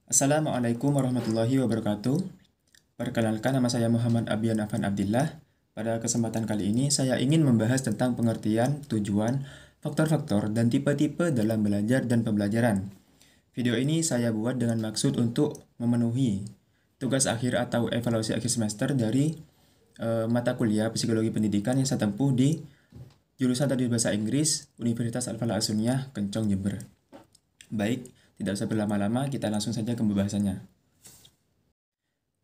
Assalamualaikum warahmatullahi wabarakatuh. Perkenalkan, nama saya Muhammad Abian Afan Abdillah. Pada kesempatan kali ini saya ingin membahas tentang pengertian, tujuan, faktor-faktor, dan tipe-tipe dalam belajar dan pembelajaran. Video ini saya buat dengan maksud untuk memenuhi tugas akhir atau evaluasi akhir semester dari mata kuliah Psikologi Pendidikan yang saya tempuh di jurusan Tadbir Bahasa Inggris Universitas Al-Falah As-Sunniyah, Kencong, Jember. Baik, tidak usah berlama-lama, kita langsung saja ke pembahasannya.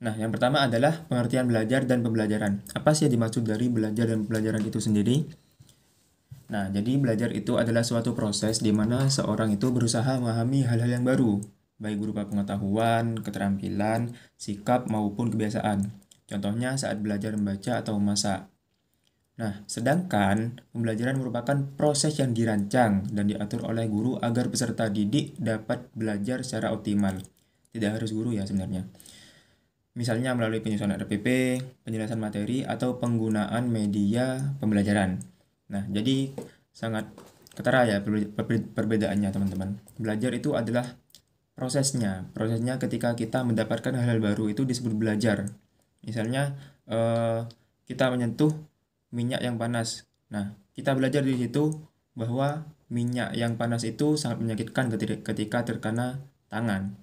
Nah, yang pertama adalah pengertian belajar dan pembelajaran. Apa sih yang dimaksud dari belajar dan pembelajaran itu sendiri? Nah, jadi belajar itu adalah suatu proses di mana seorang itu berusaha memahami hal-hal yang baru, baik berupa pengetahuan, keterampilan, sikap, maupun kebiasaan. Contohnya saat belajar membaca atau memasak. Nah, sedangkan pembelajaran merupakan proses yang dirancang dan diatur oleh guru agar peserta didik dapat belajar secara optimal. Tidak harus guru ya sebenarnya. Misalnya melalui penyusunan RPP, penjelasan materi, atau penggunaan media pembelajaran. Nah, jadi sangat ketara ya perbedaannya teman-teman. Belajar itu adalah prosesnya. Prosesnya ketika kita mendapatkan hal-hal baru itu disebut belajar. Misalnya kita menyentuh minyak yang panas. Nah, kita belajar di situ bahwa minyak yang panas itu sangat menyakitkan ketika terkena tangan.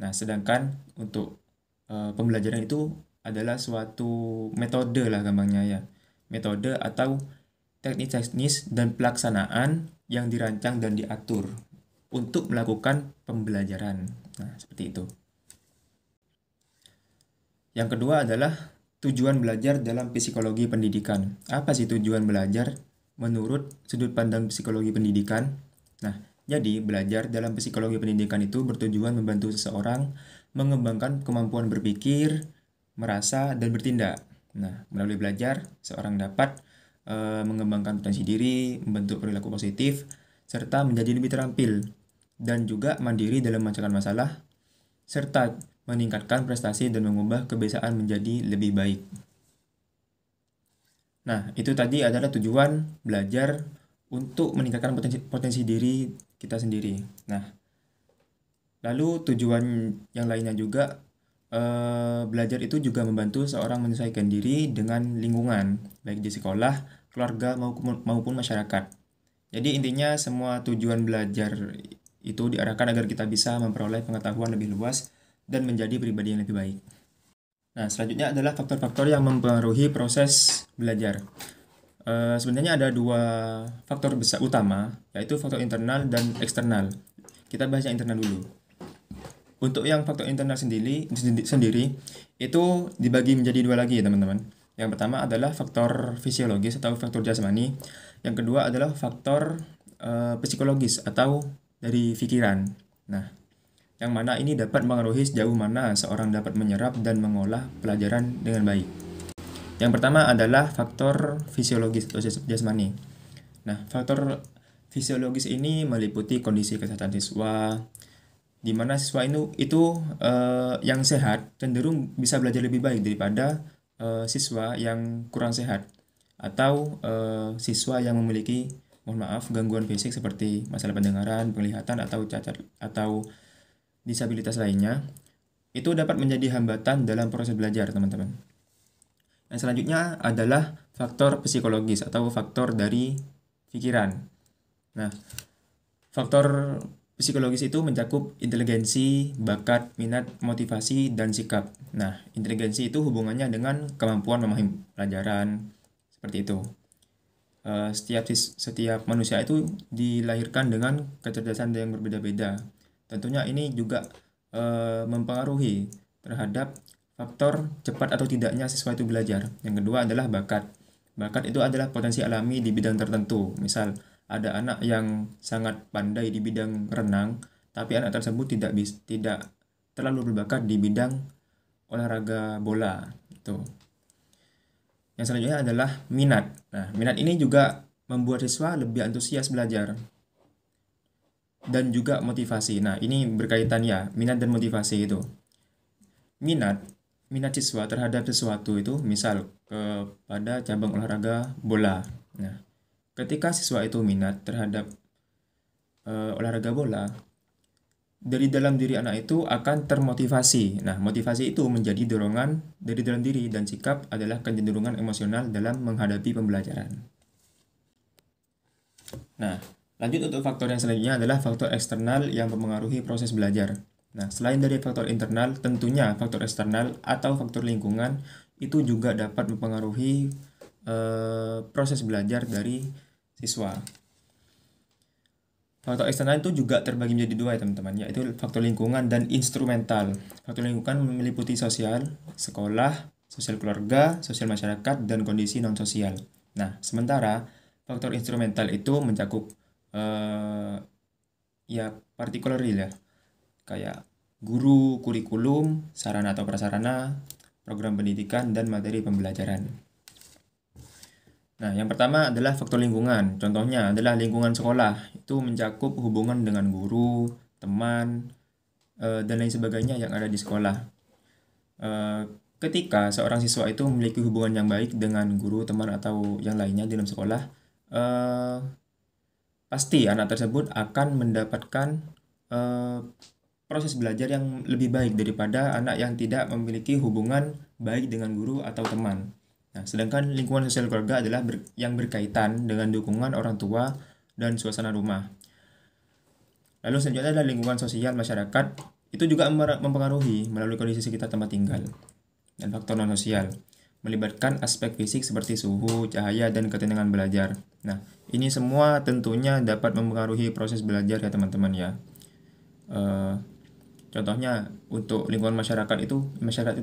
Nah, sedangkan untuk pembelajaran itu adalah suatu metode lah gampangnya ya. Metode atau teknis dan pelaksanaan yang dirancang dan diatur untuk melakukan pembelajaran. Nah, seperti itu. Yang kedua adalah tujuan belajar dalam psikologi pendidikan. Apa sih tujuan belajar menurut sudut pandang psikologi pendidikan? Nah, jadi belajar dalam psikologi pendidikan itu bertujuan membantu seseorang mengembangkan kemampuan berpikir, merasa, dan bertindak. Nah, melalui belajar, seorang dapat mengembangkan potensi diri, membentuk perilaku positif, serta menjadi lebih terampil, dan juga mandiri dalam memecahkan masalah, serta meningkatkan prestasi dan mengubah kebiasaan menjadi lebih baik. Nah, itu tadi adalah tujuan belajar untuk meningkatkan potensi diri kita sendiri. Nah, lalu tujuan yang lainnya juga belajar itu juga membantu seorang menyesuaikan diri dengan lingkungan, baik di sekolah, keluarga, maupun masyarakat. Jadi intinya semua tujuan belajar itu diarahkan agar kita bisa memperoleh pengetahuan lebih luas dan menjadi pribadi yang lebih baik. Nah, selanjutnya adalah faktor-faktor yang mempengaruhi proses belajar. Sebenarnya ada dua faktor besar utama, yaitu faktor internal dan eksternal. Kita bahas yang internal dulu. Untuk yang faktor internal sendiri itu dibagi menjadi dua lagi ya teman-teman. Yang pertama adalah faktor fisiologis atau faktor jasmani. Yang kedua adalah faktor psikologis atau dari pikiran. Nah, yang mana ini dapat mengaruhi sejauh mana seorang dapat menyerap dan mengolah pelajaran dengan baik. Yang pertama adalah faktor fisiologis atau jasmani. Nah, faktor fisiologis ini meliputi kondisi kesehatan siswa, di mana siswa itu yang sehat cenderung bisa belajar lebih baik daripada siswa yang kurang sehat atau siswa yang memiliki gangguan fisik seperti masalah pendengaran, penglihatan atau cacat atau disabilitas lainnya. Itu dapat menjadi hambatan dalam proses belajar, teman-teman. Yang selanjutnya adalah faktor psikologis atau faktor dari pikiran. Nah, faktor psikologis itu mencakup inteligensi, bakat, minat, motivasi, dan sikap. Nah, inteligensi itu hubungannya dengan kemampuan memahami pelajaran, seperti itu. Setiap manusia itu dilahirkan dengan kecerdasan yang berbeda-beda. Tentunya ini juga mempengaruhi terhadap faktor cepat atau tidaknya siswa itu belajar. Yang kedua adalah bakat. Bakat itu adalah potensi alami di bidang tertentu. Misal, ada anak yang sangat pandai di bidang renang, tapi anak tersebut tidak terlalu berbakat di bidang olahraga bola. Itu. Yang selanjutnya adalah minat. Nah, minat ini juga membuat siswa lebih antusias belajar dan juga motivasi. Nah, ini berkaitan ya, minat dan motivasi itu. Minat siswa terhadap sesuatu itu, misal kepada cabang olahraga bola. Nah, ketika siswa itu minat terhadap olahraga bola, dari dalam diri anak itu akan termotivasi. Nah, motivasi itu menjadi dorongan dari dalam diri dan sikap adalah kecenderungan emosional dalam menghadapi pembelajaran. Nah, lanjut untuk faktor yang selanjutnya adalah faktor eksternal yang mempengaruhi proses belajar. Nah, selain dari faktor internal, tentunya faktor eksternal atau faktor lingkungan itu juga dapat mempengaruhi proses belajar dari siswa. Faktor eksternal itu juga terbagi menjadi dua ya teman-teman, yaitu faktor lingkungan dan instrumental. Faktor lingkungan meliputi sosial, sekolah, sosial keluarga, sosial masyarakat, dan kondisi non-sosial. Nah, sementara faktor instrumental itu mencakup ya partikular ya, kayak guru, kurikulum, sarana atau prasarana, program pendidikan, dan materi pembelajaran. Nah, yang pertama adalah faktor lingkungan. Contohnya adalah lingkungan sekolah. Itu mencakup hubungan dengan guru, teman, dan lain sebagainya yang ada di sekolah. Ketika seorang siswa itu memiliki hubungan yang baik dengan guru, teman, atau yang lainnya di dalam sekolah, pasti anak tersebut akan mendapatkan proses belajar yang lebih baik daripada anak yang tidak memiliki hubungan baik dengan guru atau teman. Nah, sedangkan lingkungan sosial keluarga adalah yang berkaitan dengan dukungan orang tua dan suasana rumah. Lalu selanjutnya adalah lingkungan sosial masyarakat, itu juga mempengaruhi melalui kondisi sekitar tempat tinggal. Dan faktor non-sosial, melibatkan aspek fisik seperti suhu, cahaya, dan ketenangan belajar. Nah, ini semua tentunya dapat mempengaruhi proses belajar ya teman-teman ya. Contohnya untuk lingkungan masyarakat itu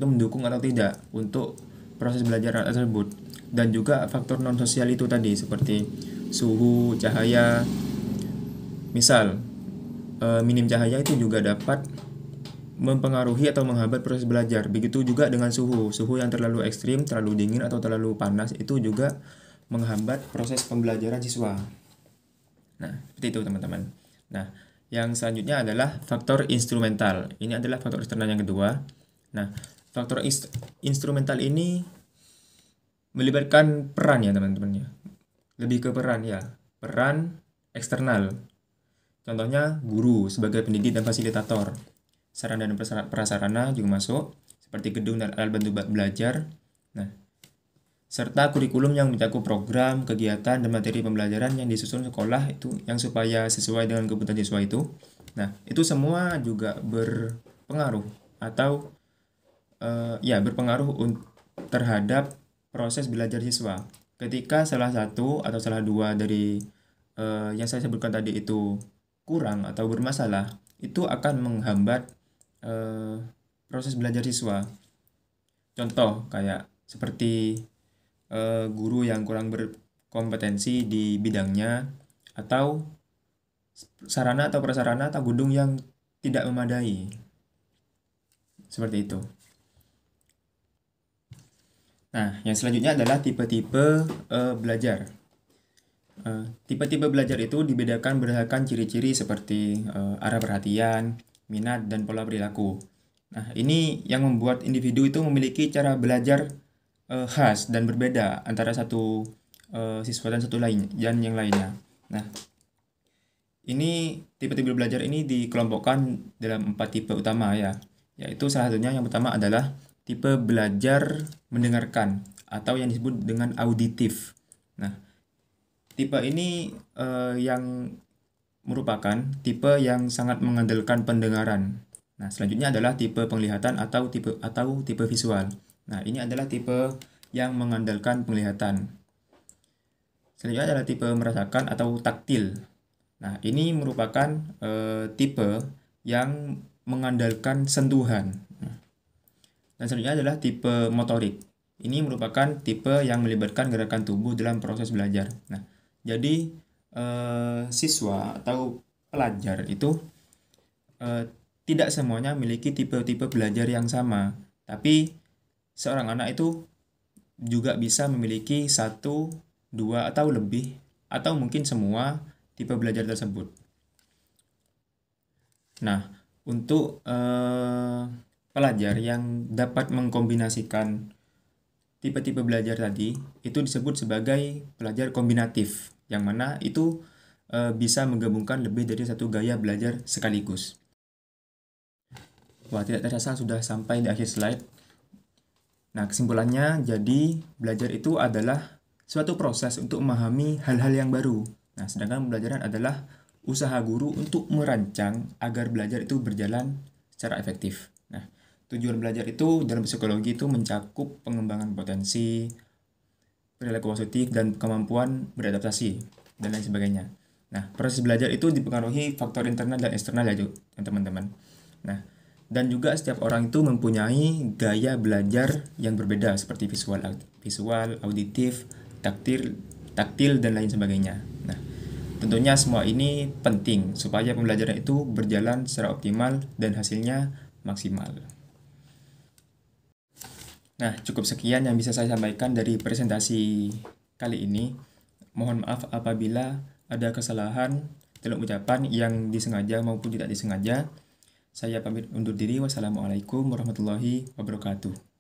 mendukung atau tidak untuk proses belajar anak tersebut, dan juga faktor non sosial itu tadi seperti suhu, cahaya. Misal minim cahaya itu juga dapat mempengaruhi atau menghambat proses belajar. Begitu juga dengan suhu yang terlalu ekstrim, terlalu dingin atau terlalu panas itu juga menghambat proses pembelajaran siswa. Nah, seperti itu teman-teman. Nah, yang selanjutnya adalah faktor instrumental. Ini adalah faktor eksternal yang kedua. Nah, faktor instrumental ini melibatkan peran ya teman-teman ya. Lebih ke peran ya. Peran eksternal. Contohnya guru sebagai pendidik dan fasilitator. Sarana dan prasarana juga masuk, seperti gedung dan alat bantu belajar. Nah, serta kurikulum yang mencakup program, kegiatan, dan materi pembelajaran yang disusun sekolah itu yang supaya sesuai dengan kebutuhan siswa itu. Nah, itu semua juga berpengaruh atau berpengaruh terhadap proses belajar siswa. Ketika salah satu atau salah dua dari yang saya sebutkan tadi itu kurang atau bermasalah, itu akan menghambat proses belajar siswa. Contoh kayak seperti guru yang kurang berkompetensi di bidangnya, atau sarana atau prasarana atau gedung yang tidak memadai. Seperti itu. Nah, yang selanjutnya adalah tipe-tipe belajar. Tipe-tipe belajar itu dibedakan berdasarkan ciri-ciri seperti arah perhatian, minat, dan pola perilaku. Nah, ini yang membuat individu itu memiliki cara belajar khas dan berbeda antara satu siswa dan yang lainnya. Nah, ini tipe-tipe belajar ini dikelompokkan dalam 4 tipe utama ya. Yaitu salah satunya yang pertama adalah tipe belajar mendengarkan atau yang disebut dengan auditif. Nah, tipe ini yang merupakan tipe yang sangat mengandalkan pendengaran. Nah, selanjutnya adalah tipe penglihatan atau tipe visual. Nah, ini adalah tipe yang mengandalkan penglihatan. Selanjutnya adalah tipe merasakan atau taktil. Nah, ini merupakan tipe yang mengandalkan sentuhan. Dan selanjutnya adalah tipe motorik. Ini merupakan tipe yang melibatkan gerakan tubuh dalam proses belajar. Nah, jadi siswa atau pelajar itu tidak semuanya memiliki tipe-tipe belajar yang sama, tapi seorang anak itu juga bisa memiliki 1, 2, atau lebih, atau mungkin semua tipe belajar tersebut. Nah, untuk pelajar yang dapat mengkombinasikan tipe-tipe belajar tadi, itu disebut sebagai pelajar kombinatif, yang mana itu bisa menggabungkan lebih dari satu gaya belajar sekaligus. Wah, tidak terasa sudah sampai di akhir slide. Nah, kesimpulannya, jadi belajar itu adalah suatu proses untuk memahami hal-hal yang baru. Nah, sedangkan pembelajaran adalah usaha guru untuk merancang agar belajar itu berjalan secara efektif. Nah, tujuan belajar itu dalam psikologi itu mencakup pengembangan potensi, perilaku positif, dan kemampuan beradaptasi, dan lain sebagainya. Nah, proses belajar itu dipengaruhi faktor internal dan eksternal ya, teman-teman. Nah, dan juga setiap orang itu mempunyai gaya belajar yang berbeda seperti visual, auditif, taktil, dan lain sebagainya. Nah, tentunya semua ini penting supaya pembelajaran itu berjalan secara optimal dan hasilnya maksimal. Nah, cukup sekian yang bisa saya sampaikan dari presentasi kali ini. Mohon maaf apabila ada kesalahan dalam ucapan yang disengaja maupun tidak disengaja. Saya pamit undur diri. Wassalamualaikum warahmatullahi wabarakatuh.